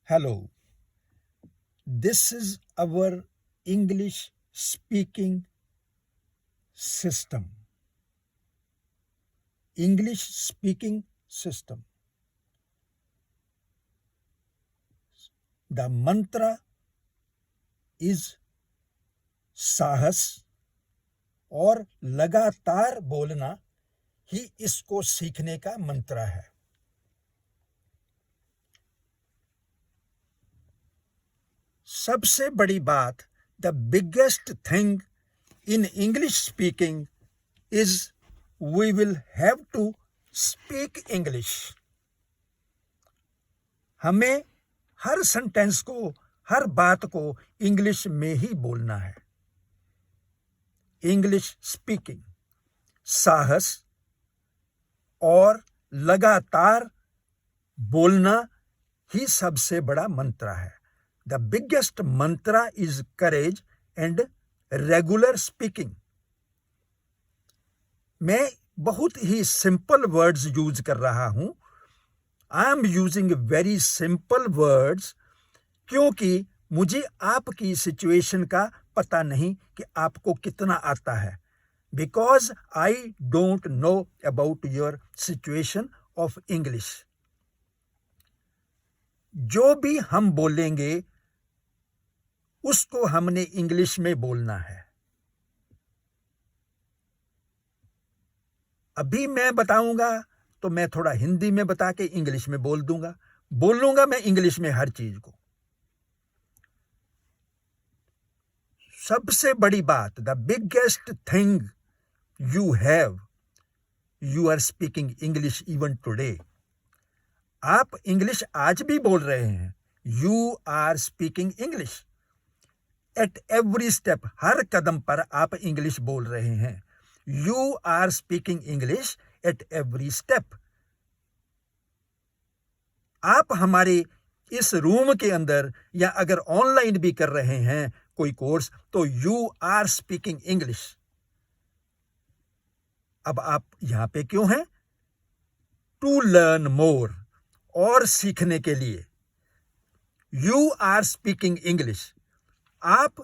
Hello, this is our English speaking system. English speaking system. The mantra is साहस और लगातार बोलना ही इसको सीखने का मंत्र है। सबसे बड़ी बात, the biggest thing in English speaking is we will have to speak English. हमें हर सेंटेंस को, हर बात को इंग्लिश में ही बोलना है। इंग्लिश स्पीकिंग, साहस और लगातार बोलना ही सबसे बड़ा मंत्र है। द बिगेस्ट मंत्र is courage and regular speaking. मैं बहुत ही सिंपल वर्ड्स यूज कर रहा हूं। I am using very simple words क्योंकि मुझे आपकी सिचुएशन का पता नहीं कि आपको कितना आता है। Because I don't know about your situation of English. जो भी हम बोलेंगे उसको हमने इंग्लिश में बोलना है। अभी मैं बताऊंगा तो मैं थोड़ा हिंदी में बता के इंग्लिश में बोलूंगा मैं इंग्लिश में हर चीज को। सबसे बड़ी बात, the biggest thing you have, you are speaking English even today. आप इंग्लिश आज भी बोल रहे हैं। You are speaking English at every step. हर कदम पर आप इंग्लिश बोल रहे हैं। You are speaking English at every step. आप हमारे इस रूम के अंदर या अगर ऑनलाइन भी कर रहे हैं कोई कोर्स, तो यू आर स्पीकिंग इंग्लिश। अब आप यहां पे क्यों हैं? टू लर्न मोर, और सीखने के लिए। You are speaking English. आप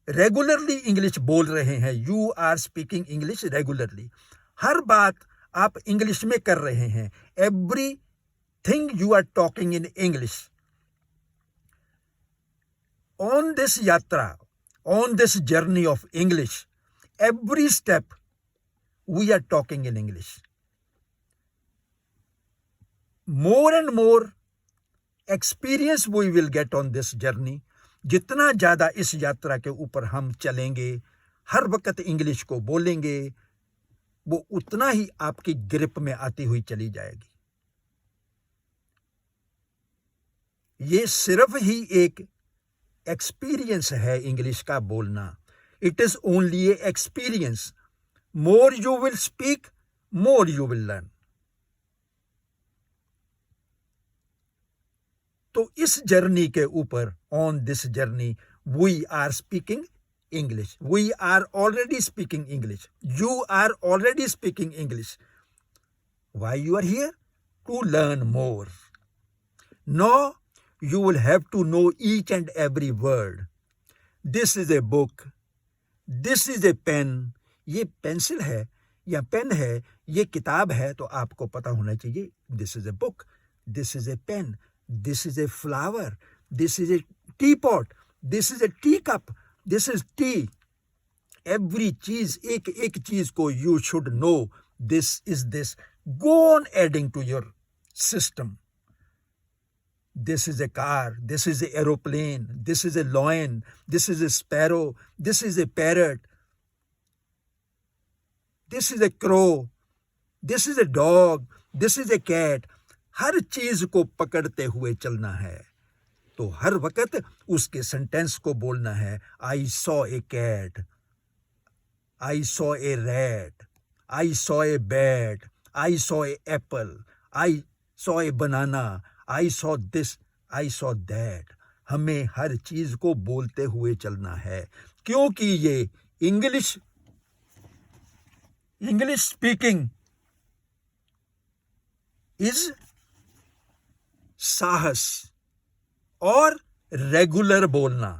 रेगुलरली इंग्लिश बोल रहे हैं। You are speaking English regularly. हर बात आप इंग्लिश में कर रहे हैं। Everything you are talking in English. On this यात्रा, on this journey of English, every step we are talking in English. More and more experience we will get on this journey. जितना ज्यादा इस यात्रा के ऊपर हम चलेंगे, हर वक्त इंग्लिश को बोलेंगे, वो उतना ही आपकी ग्रिप में आती हुई चली जाएगी। ये सिर्फ ही एक एक्सपीरियंस है इंग्लिश का बोलना। It is only a experience. More you will speak, more you will learn. तो इस जर्नी के ऊपर, on this journey, we are speaking English. We are already speaking English. You are already speaking English. Why you are here? To learn more. No, you will have to know each and every word. This is a book. This is a pen. ये pencil है या pen है, ये किताब है, तो आपको पता होना चाहिए। This is a book. This is a pen. This is a flower. This is a teapot. This is a teacup. This is tea. Every चीज, एक एक चीज को you should know. This is this. Go on adding to your system. This is a car, this is an aeroplane, this is a lion, this is a sparrow, this is a parrot, this is a crow, this is a dog, this is a cat. हर चीज को पकड़ते हुए चलना है। तो हर वक्त उसके sentence को बोलना है। I saw a cat, I saw a rat, I saw a bat, I saw a apple, I saw a banana, I saw this, I saw that. हमें हर चीज को बोलते हुए चलना है, क्योंकि ये इंग्लिश स्पीकिंग इज साहस और रेगुलर बोलना।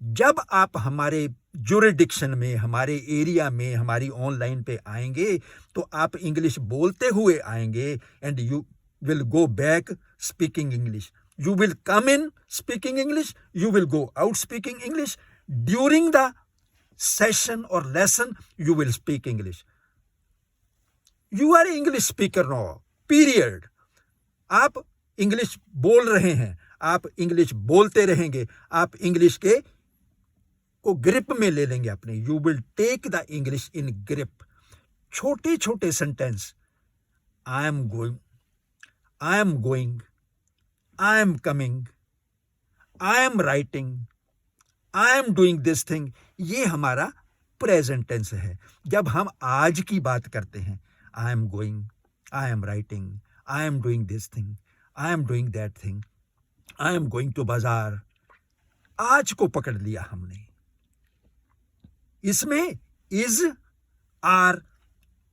जब आप हमारे जुरिडिक्शन में, हमारे एरिया में, हमारी ऑनलाइन पे आएंगे तो आप इंग्लिश बोलते हुए आएंगे and you will go back speaking English. You will come in speaking English, you will go out speaking English. During the session or lesson, you will speak English. You are English speaker now, period. आप English बोल रहे हैं, आप English बोलते रहेंगे, आप English के को ग्रिप में ले लेंगे अपने। You will take the English in grip. छोटे छोटे sentence, I am going, I am going, I am coming, I am writing, I am doing this thing, ये हमारा प्रेजेंट टेंस है। जब हम आज की बात करते हैं, I am going, I am writing, I am doing this thing, I am doing that thing, I am going to बाजार, आज को पकड़ लिया हमने। इसमें is, are,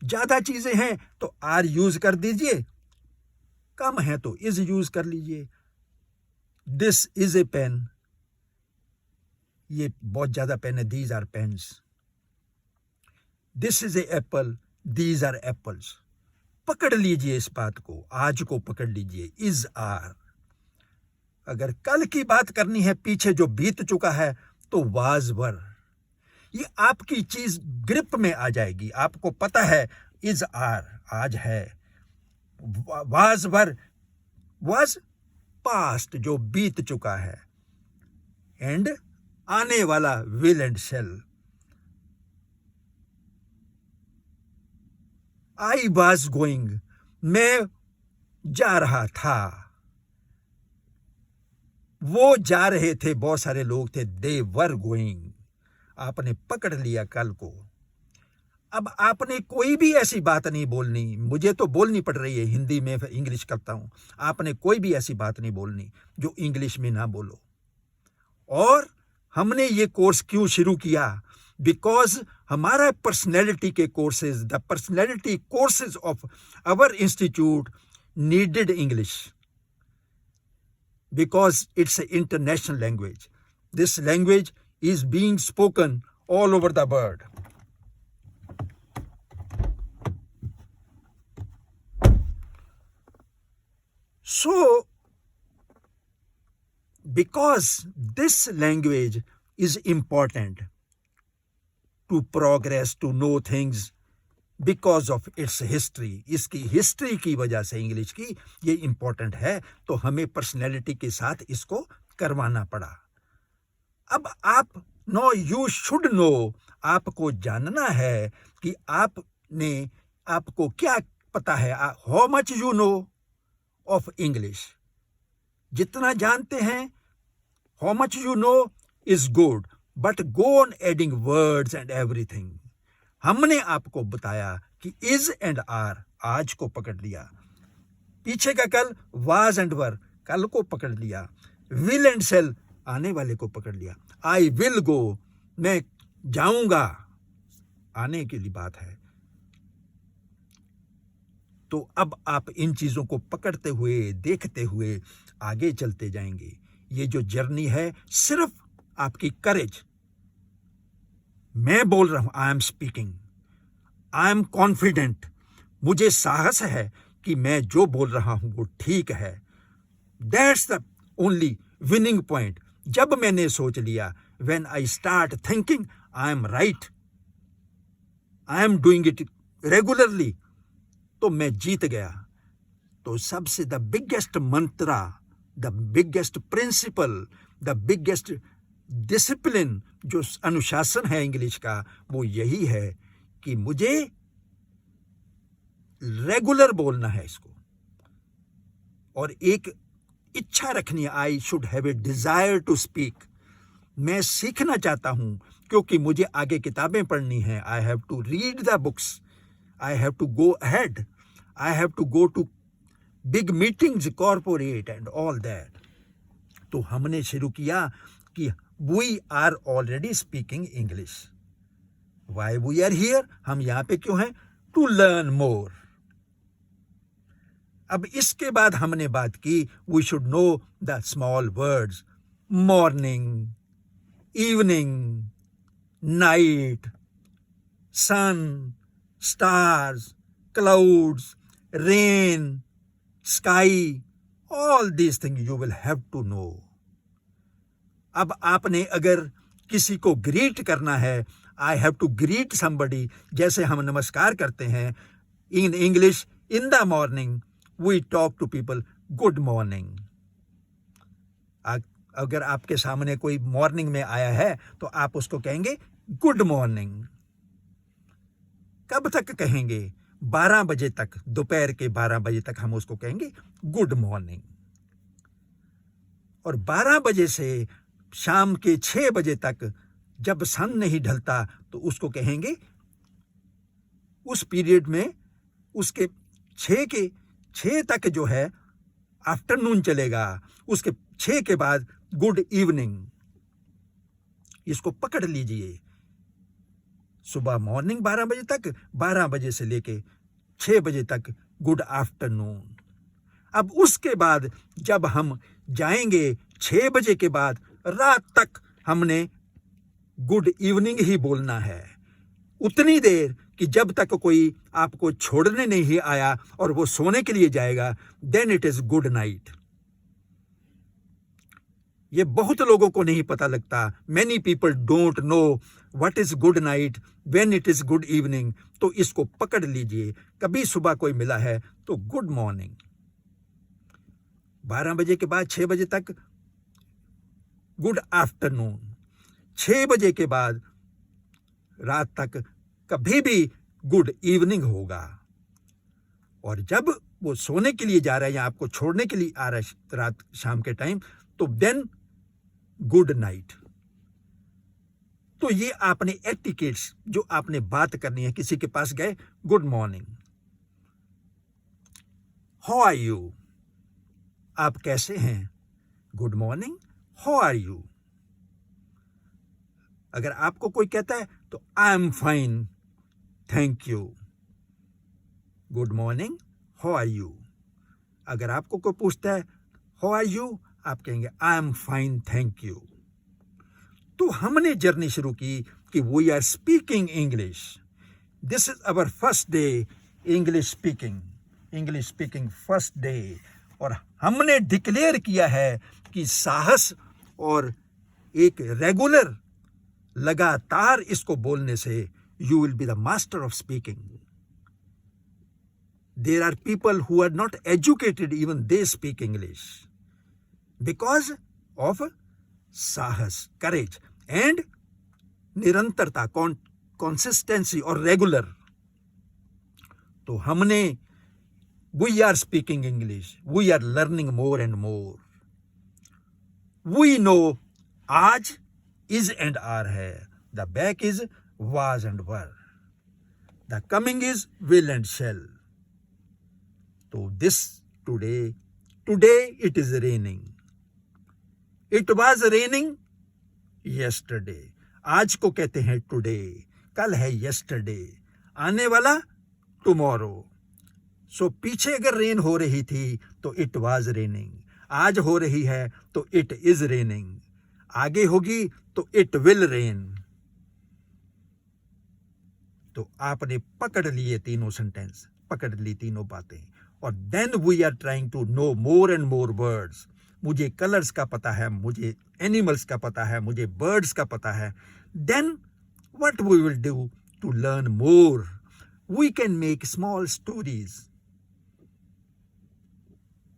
ज्यादा चीजें हैं तो are यूज कर दीजिए, कम है तो इज यूज कर लीजिए। दिस इज ए पेन, ये बहुत ज्यादा पेन है, these are pens. This is a apple, these are apples. पकड़ लीजिए इस बात को, आज को पकड़ लीजिए। Is, are. अगर कल की बात करनी है, पीछे जो बीत चुका है, तो वाज, वर। ये आपकी चीज ग्रिप में आ जाएगी। आपको पता है इज, आर आज है, वाज, वर, वाज पास्ट जो बीत चुका है, एंड आने वाला will and shall. I was going, मैं जा रहा था, वो जा रहे थे, बहुत सारे लोग थे, दे वर गोइंग। आपने पकड़ लिया कल को। अब आपने कोई भी ऐसी बात नहीं बोलनी, मुझे तो बोलनी पड़ रही है, हिंदी में इंग्लिश करता हूं। आपने कोई भी ऐसी बात नहीं बोलनी जो इंग्लिश में ना बोलो। और हमने ये कोर्स क्यों शुरू किया? बिकॉज हमारा पर्सनैलिटी के courses, the personality courses of our institute needed English, because it's a international language. This language is being spoken all over the world. So, because this language is important to progress, to know things, because of its history, इसकी history की वजह से English की ये important है, तो हमें personality के साथ इसको करवाना पड़ा। अब आप नो, यू शुड नो, आपको जानना है कि आपको क्या पता है, how much you know of English. जितना जानते हैं, how much you know is good, but go on adding words and everything. हमने आपको बताया कि इज एंड आर आज को पकड़ लिया, पीछे का कल वाज एंड वर कल को पकड़ लिया, विल एंड शेल आने वाले को पकड़ लिया, आई विल गो मैं जाऊंगा आने के लिए बात है। तो अब आप इन चीजों को पकड़ते हुए, देखते हुए आगे चलते जाएंगे। ये जो जर्नी है सिर्फ आपकी करेज। मैं बोल रहा हूं, I am speaking, I am confident, मुझे साहस है कि मैं जो बोल रहा हूं वो ठीक है। That's the only winning point. जब मैंने सोच लिया, when I start thinking I am right, I am doing it regularly, तो मैं जीत गया। तो सबसे the biggest mantra, the biggest principle, the biggest discipline जो अनुशासन है इंग्लिश का, वो यही है कि मुझे रेगुलर बोलना है इसको, और एक इच्छा रखनी है, I should have a desire to speak. मैं सीखना चाहता हूं क्योंकि मुझे आगे किताबें पढ़नी है। I have to read the books, I have to go ahead, I have to go to big meetings, corporate and all that. तो हमने शुरू किया कि we are already speaking English. Why we are here, हम यहां पे क्यों हैं? To learn more. अब इसके बाद हमने बात की we should know the small words, morning, evening, night, sun, stars, clouds, rain, sky, all these things you will have to know. अब आपने अगर किसी को ग्रीट करना है, I have to greet somebody, जैसे हम नमस्कार करते हैं in English, in the morning we talk to people good morning. अगर आपके सामने कोई मॉर्निंग में आया है तो आप उसको कहेंगे गुड मॉर्निंग. कब तक कहेंगे? 12 बजे तक, दोपहर के 12 बजे तक हम उसको कहेंगे गुड मॉर्निंग. और 12 बजे से शाम के 6 बजे तक जब सन नहीं ढलता तो उसको कहेंगे, उस पीरियड में उसके 6 तक जो है आफ्टरनून चलेगा, उसके 6 के बाद गुड इवनिंग. इसको पकड़ लीजिए. सुबह मॉर्निंग 12 बजे तक, 12 बजे से लेके 6 बजे तक गुड आफ्टरनून. अब उसके बाद जब हम जाएंगे 6 बजे के बाद रात तक हमने गुड इवनिंग ही बोलना है. उतनी देर कि जब तक कोई आपको छोड़ने नहीं आया और वो सोने के लिए जाएगा, then it is good night. ये बहुत लोगों को नहीं पता लगता. Many people don't know what is good night, when it is good evening. तो इसको पकड़ लीजिए. कभी सुबह कोई मिला है तो गुड मॉर्निंग. 12 बजे के बाद 6 बजे तक गुड आफ्टरनून. 6 बजे के बाद रात तक कभी भी गुड इवनिंग होगा. और जब वो सोने के लिए जा रहा है या आपको छोड़ने के लिए आ रहा है रात शाम के टाइम, तो देन गुड नाइट. तो ये आपने एटिकेट्स जो आपने बात करनी है, किसी के पास गए, good morning, how are you, आप कैसे हैं, good morning, how are you. अगर आपको कोई कहता है तो I am fine, thank you, good morning, how are you. अगर आपको कोई पूछता है हाउ आर यू, आप कहेंगे I am fine, thank you. तो हमने जर्नी शुरू की कि we are speaking English. This is our first day English speaking first day. और हमने डिक्लेयर किया है कि साहस और एक रेगुलर लगातार इसको बोलने से you will be the master of speaking. There are people who are not educated, even they speak English because of साहस, करेज एंड निरंतरता, कंसिस्टेंसी और रेगुलर. तो हमने we are speaking English, we are learning more and more. We know आज is and are है, the back is was and were, the coming is will and shall. तो this today it is raining. It was raining yesterday. आज को कहते हैं today, कल है yesterday, आने वाला tomorrow. सो पीछे अगर रेन हो रही थी तो it was raining. आज हो रही है तो it is raining. आगे होगी तो it will rain. तो आपने पकड़ लिए तीनों सेंटेंस, पकड़ ली तीनों बातें. और then we are trying to know more and more words. मुझे कलर्स का पता है, मुझे एनिमल्स का पता है, मुझे बर्ड्स का पता है. Then what we will do to learn more? We can make small stories.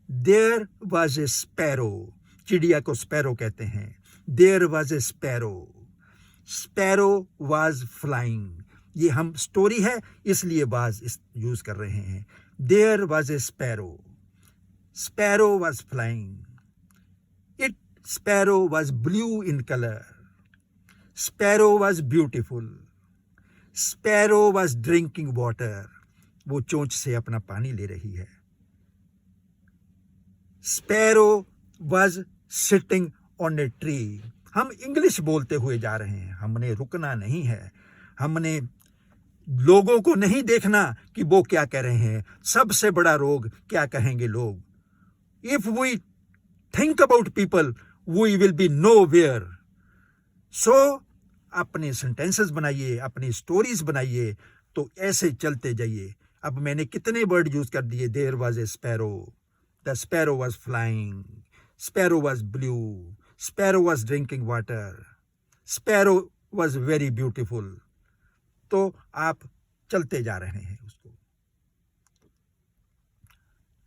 There was a sparrow, चिड़िया को स्पैरो कहते हैं. There was a sparrow, sparrow was flying. ये हम स्टोरी है इसलिए वाज यूज कर रहे हैं. There was a sparrow, sparrow was flying. Sparrow was blue in color. Sparrow was beautiful. Sparrow was drinking water. वो चोंच से अपना पानी ले रही है. Sparrow was sitting on a tree. हम इंग्लिश बोलते हुए जा रहे हैं, हमने रुकना नहीं है. हमने लोगों को नहीं देखना कि वो क्या कह रहे हैं, सबसे बड़ा रोग क्या कहेंगे लोग। If we think about people we will be nowhere. So अपने सेंटेंसेस बनाइए, अपनी स्टोरीज बनाइए, तो ऐसे चलते जाइए। अब मैंने कितने वर्ड यूज कर दिए। There was a sparrow, the sparrow was flying, sparrow was blue, sparrow was drinking water, sparrow was very beautiful. तो आप चलते जा रहे हैं उसको।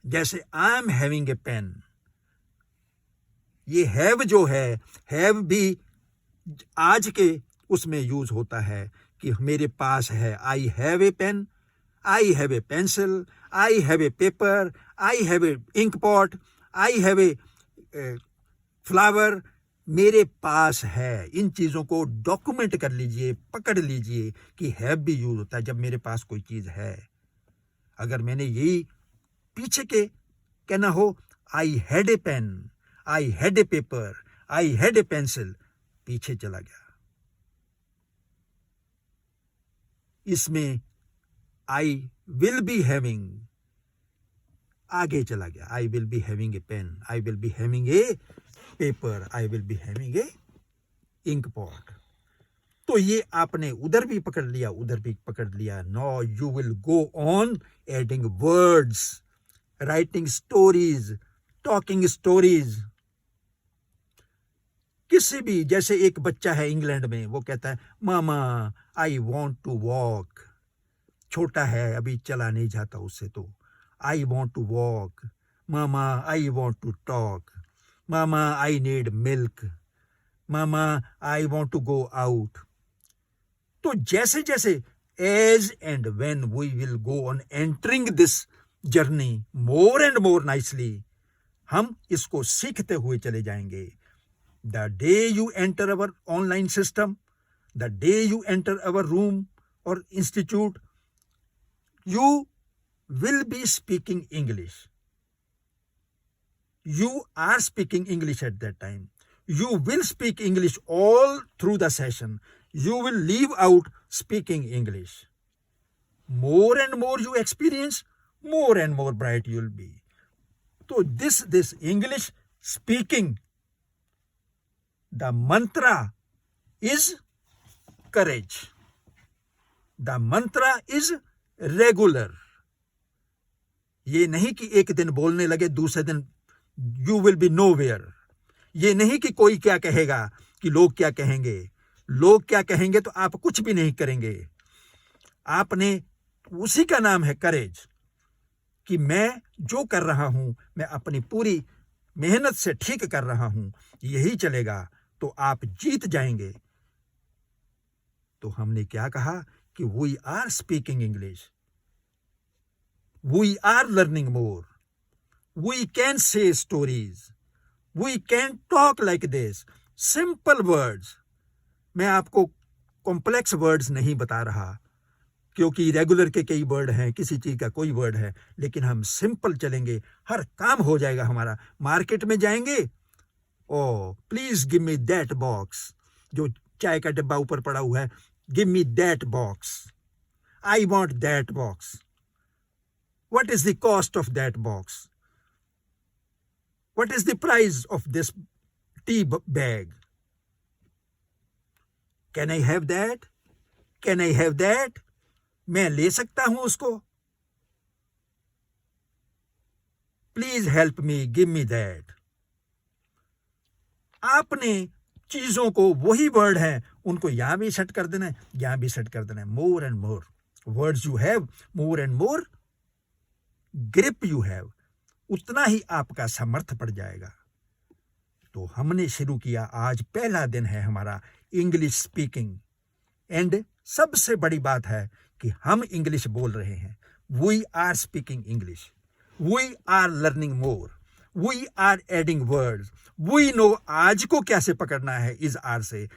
जैसे I am having a pen, ये हैव जो है, हैव भी आज के उसमें यूज होता है कि मेरे पास है। I have a pen, I have a pencil, I have a paper, I have a ink pot, I have a flower, मेरे पास है। इन चीज़ों को डॉक्यूमेंट कर लीजिए, पकड़ लीजिए कि हैव भी यूज होता है जब मेरे पास कोई चीज़ है। अगर मैंने यही पीछे के कहना हो, I had a pen, I had a paper, I had a pencil, पीछे चला गया। इसमें आई विल बी हैविंग आगे चला गया। I will be having a pen, I will be having a paper, I will be having a ink pot. तो ये आपने उधर भी पकड़ लिया, उधर भी पकड़ लिया। Now you will go on adding words, writing stories, talking stories. किसी भी, जैसे एक बच्चा है इंग्लैंड में, वो कहता है mama I want to walk. छोटा है, अभी चला नहीं जाता उससे, तो I want to walk. Mama I want to talk. Mama I need milk. Mama I want to go out. तो जैसे जैसे as and when we will go on entering this journey more and more nicely, हम इसको सीखते हुए चले जाएंगे। The day you enter our online system, the day you enter our room or institute, you will be speaking English. You are speaking English at that time. You will speak English all through the session. You will leave out speaking English. More and more you experience, more and more bright you will be. So this English speaking, the mantra is courage. The mantra is regular. ये नहीं कि एक दिन बोलने लगे दूसरे दिन you will be nowhere. ये नहीं कि कोई क्या कहेगा, कि लोग क्या कहेंगे। लोग क्या कहेंगे तो आप कुछ भी नहीं करेंगे। आपने, उसी का नाम है करेज, कि मैं जो कर रहा हूं मैं अपनी पूरी मेहनत से ठीक कर रहा हूं, यही चलेगा तो आप जीत जाएंगे। तो हमने क्या कहा कि we are speaking English, we are learning more, we can say stories, we can talk like this, simple words. मैं आपको कॉम्प्लेक्स वर्ड्स नहीं बता रहा, क्योंकि रेगुलर के कई वर्ड हैं, किसी चीज का कोई वर्ड है, लेकिन हम सिंपल चलेंगे, हर काम हो जाएगा हमारा। मार्केट में जाएंगे, ओ please give me that box, जो चाय का डिब्बा ऊपर पड़ा हुआ है, give me that box, I want that box, what is the cost of that box, what is the price of this tea bag, can I have that, can I have that, मैं ले सकता हूं उसको, please help me, give me that. आपने चीजों को, वही word हैं, उनको यहां भी सेट कर देना है, यहां भी सेट कर देना है। मोर and more words you have, more and more grip you have, उतना ही आपका सामर्थ्य बढ़ जाएगा। तो हमने शुरू किया, आज पहला दिन है हमारा इंग्लिश स्पीकिंग, एंड सबसे बड़ी बात है कि हम इंग्लिश बोल रहे हैं। We are speaking English, we are learning more, we are adding words, we know आज को कैसे पकड़ना है इज आर से,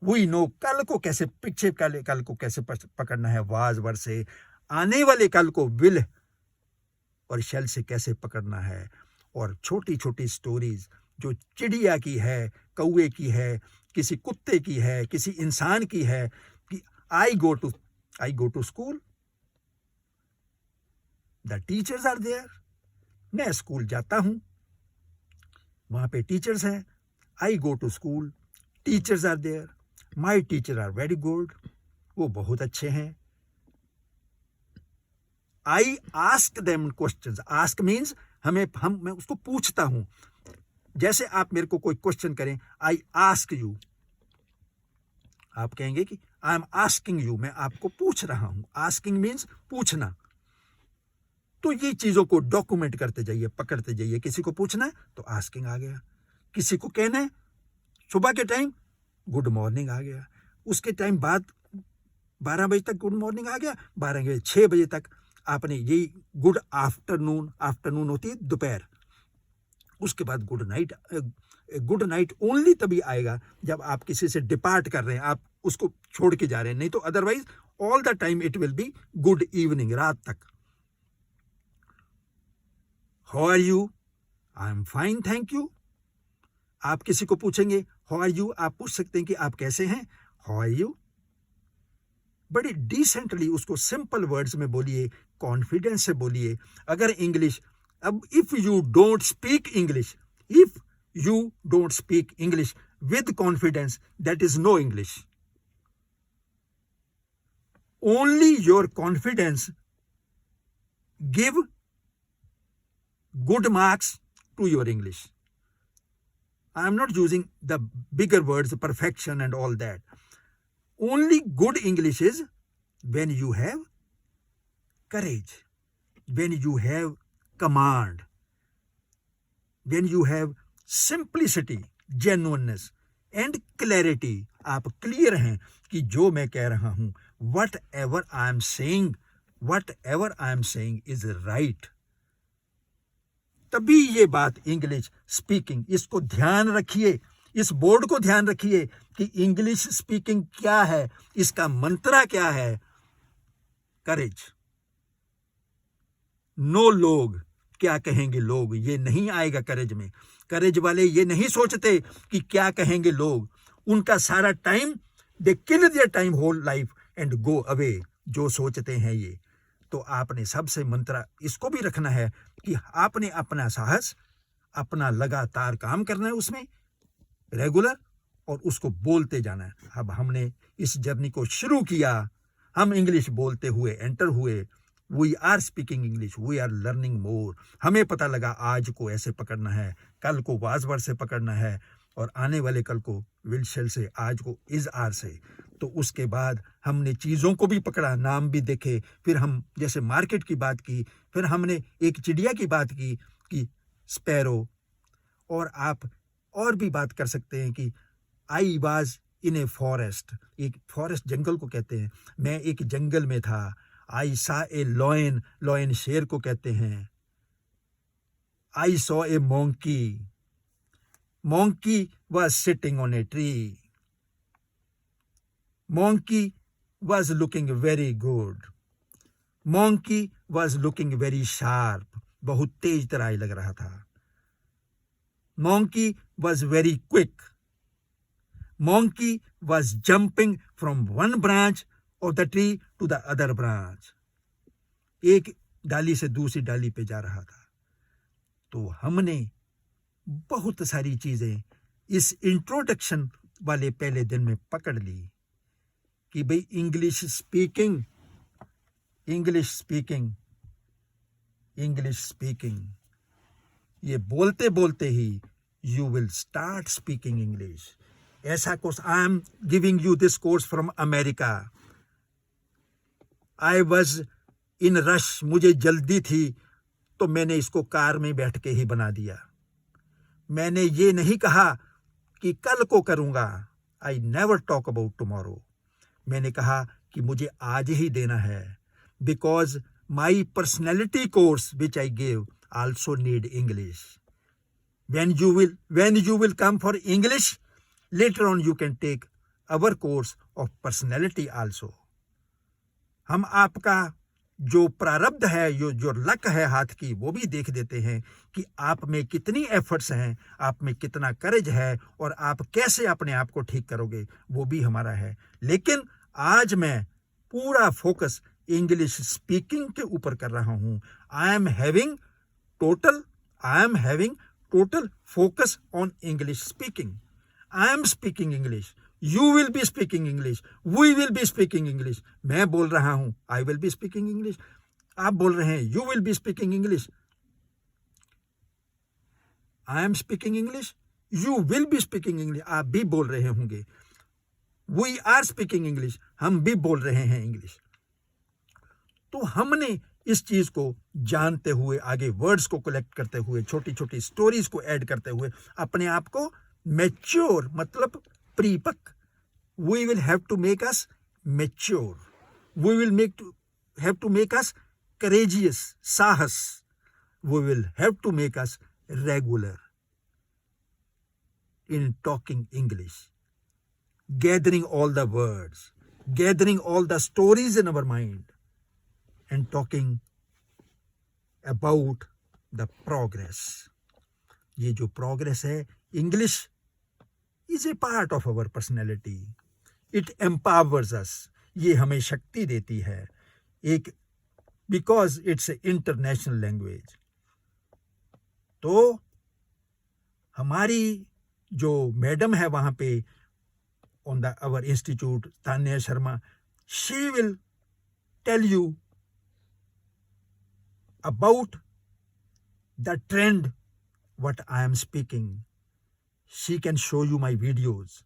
वी नो कल को कैसे, पीछे कल को कैसे पकड़ना है वाज वर से, आने वाले कल को विल और शैल से कैसे पकड़ना है। और छोटी छोटी स्टोरीज जो चिड़िया की है, कौवे की है, किसी कुत्ते की है, किसी इंसान की है, कि I go to I go to school. The teachers are there. मैं स्कूल जाता हूं, वहां पे टीचर्स हैं. I go to school. Teachers are there. My teachers are very good. वो बहुत अच्छे हैं. I ask them questions. Ask means मैं उसको पूछता हूं. जैसे आप मेरे को कोई क्वेश्चन करें, I ask you. आप कहेंगे कि I am asking you. मैं आपको पूछ रहा हूं. Asking means पूछना. तो ये चीजों को डॉक्यूमेंट करते जाइए, पकड़ते जाइए. किसी को पूछना है तो आस्किंग आ गया. किसी को कहना है सुबह के टाइम गुड मॉर्निंग आ गया. उसके टाइम बाद 12 बजे तक गुड मॉर्निंग आ गया. 12 बजे 6 बजे तक आपने यही गुड आफ्टरनून. आफ्टरनून होती है दोपहर. उसके बाद गुड नाइट ओनली तभी आएगा जब आप किसी से डिपार्ट कर रहे हैं, आप उसको छोड़ के जा रहे हैं. नहीं तो otherwise all the time it will be good evening, रात तक. How are you? I am fine thank you. आप किसी को पूछेंगे हाउ आर यू, आप पूछ सकते हैं कि आप कैसे हैं. How are you. बड़ी डिसेंटली उसको सिंपल वर्ड्स में बोलिए, कॉन्फिडेंस से बोलिए. अगर इंग्लिश, अब if you don't speak English with confidence, that is no English. Only your confidence give good marks to your English. I am not using the bigger words, perfection and all that. Only good English is when you have courage, when you have command, when you have simplicity, genuineness and clarity. आप clear हैं कि जो मैं कह रहा हूं, whatever I am saying is right. तभी ये बात इंग्लिश स्पीकिंग, इसको ध्यान रखिए, इस बोर्ड को ध्यान रखिए कि इंग्लिश स्पीकिंग क्या है, इसका मंत्रा क्या है. करेज. नो लोग क्या कहेंगे लोग, ये नहीं आएगा करेज में. करेज वाले ये नहीं सोचते कि क्या कहेंगे लोग. उनका सारा time, they kill their time whole life and go away. जो सोचते हैं ये. तो आपने सबसे मंत्रा इसको भी रखना है कि आपने अपना साहस, अपना लगातार काम करना है उसमें रेगुलर, और उसको बोलते जाना है. अब हमने इस जर्नी को शुरू किया, हम इंग्लिश बोलते हुए एंटर हुए. We are speaking English, we are learning more. हमें पता लगा आज को ऐसे पकड़ना है, कल को वाज वर्ड से पकड़ना है, और आने वाले कल को विल शेल से, आज को इज आर से. तो उसके बाद हमने चीज़ों को भी पकड़ा, नाम भी देखे. फिर हम जैसे मार्केट की बात की, फिर हमने एक चिड़िया की बात की कि स्पैरो. और आप और भी बात कर सकते हैं कि I was in a forest. एक फॉरेस्ट जंगल को कहते हैं. मैं एक जंगल में था. आई सा ए लॉयन, लॉयन शेर को कहते हैं. I saw a monkey, monkey was sitting on a tree. Monkey was looking very good. Monkey was looking very sharp. बहुत तेज तराई लग रहा था. Monkey was very quick. Monkey was jumping from one branch of the tree to the other branch. एक डाली से दूसरी डाली पे जा रहा था. तो हमने बहुत सारी चीजें इस इंट्रोडक्शन वाले पहले दिन में पकड़ ली कि भाई इंग्लिश स्पीकिंग, ये बोलते बोलते ही you will start speaking English. ऐसा course, I am giving you this course from America. I was in rush, मुझे जल्दी थी तो मैंने इसको कार में बैठ के ही बना दिया. मैंने ये नहीं कहा कि कल को करूंगा. I never talk about tomorrow. मैंने कहा कि मुझे आज ही देना है. Because my personality course which I give also need English. when you will come for English, later on you can take our course of personality also. हम आपका जो प्रारब्ध है, जो लक है हाथ की, वो भी देख देते हैं कि आप में कितनी एफर्ट्स हैं, आप में कितना करेज है, और आप कैसे अपने आप को ठीक करोगे, वो भी हमारा है. लेकिन आज मैं पूरा फोकस इंग्लिश स्पीकिंग के ऊपर कर रहा हूं. I am having total focus on English speaking. I am speaking English, you will be speaking English, we will be speaking English. मैं बोल रहा हूं, I will be speaking English. आप बोल रहे हैं, you will be speaking English. I am speaking English, you will be speaking English. आप भी बोल रहे होंगे. वी आर स्पीकिंग इंग्लिश, हम भी बोल रहे हैं इंग्लिश. तो हमने इस चीज को जानते हुए, आगे वर्ड्स को कलेक्ट करते हुए, छोटी छोटी स्टोरीज को ऐड करते हुए अपने आप को मैच्योर, मतलब परिपक्व. We will have to make us mature. We will have to make us courageous, साहस. We will have to make us regular in talking English, gathering all the words, gathering all the stories in our mind, and talking about the progress. ये जो progress है, English is a part of our personality. It empowers us. ये हमें शक्ति देती है, एक because it's an international language. तो हमारी जो मैडम है वहां पे on the our institute, Tanya Sharma, she will tell you about the trend what I am speaking. She can show you my videos.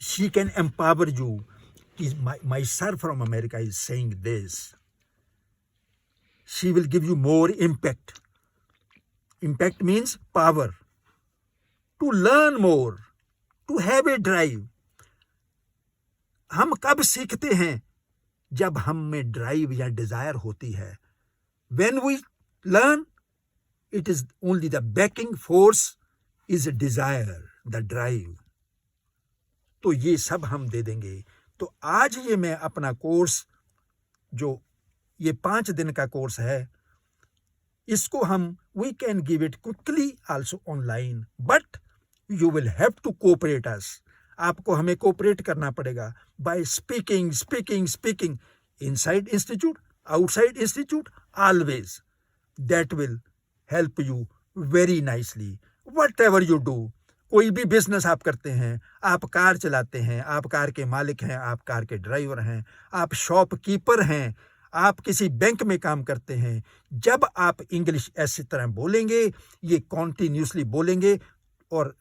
She can empower you. My sir from America is saying this. She will give you more impact. Impact means power. To learn more, to have a drive. हम कब सीखते हैं? जब हम में drive या Dzire होती है. When we learn, it is only the backing force is a desire, the drive. तो ये सब हम दे देंगे. तो आज ये मैं अपना कोर्स, जो ये 5 दिन का कोर्स है, इसको हम we can give it quickly also online, but you will have to cooperate us. आपको हमें कोऑपरेट करना पड़ेगा by speaking inside institute, outside institute, always. That will help you very nicely. Whatever you do, कोई भी business आप करते हैं, आप कार चलाते हैं, आप कार के मालिक हैं, आप कार के ड्राइवर हैं, आप शॉपकीपर हैं, आप किसी बैंक में काम करते हैं, जब आप इंग्लिश ऐसी तरह बोलेंगे, ये कॉन्टिन्यूसली बोलेंगे, और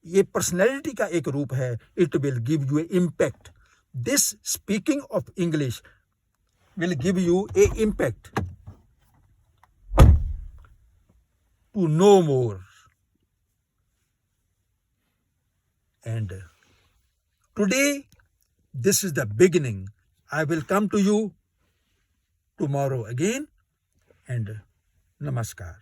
ये पर्सनैलिटी का एक रूप है, it will give you a impact. This speaking of English will give you a impact to know more. And today, this is the beginning. I will come to you tomorrow again, and namaskar.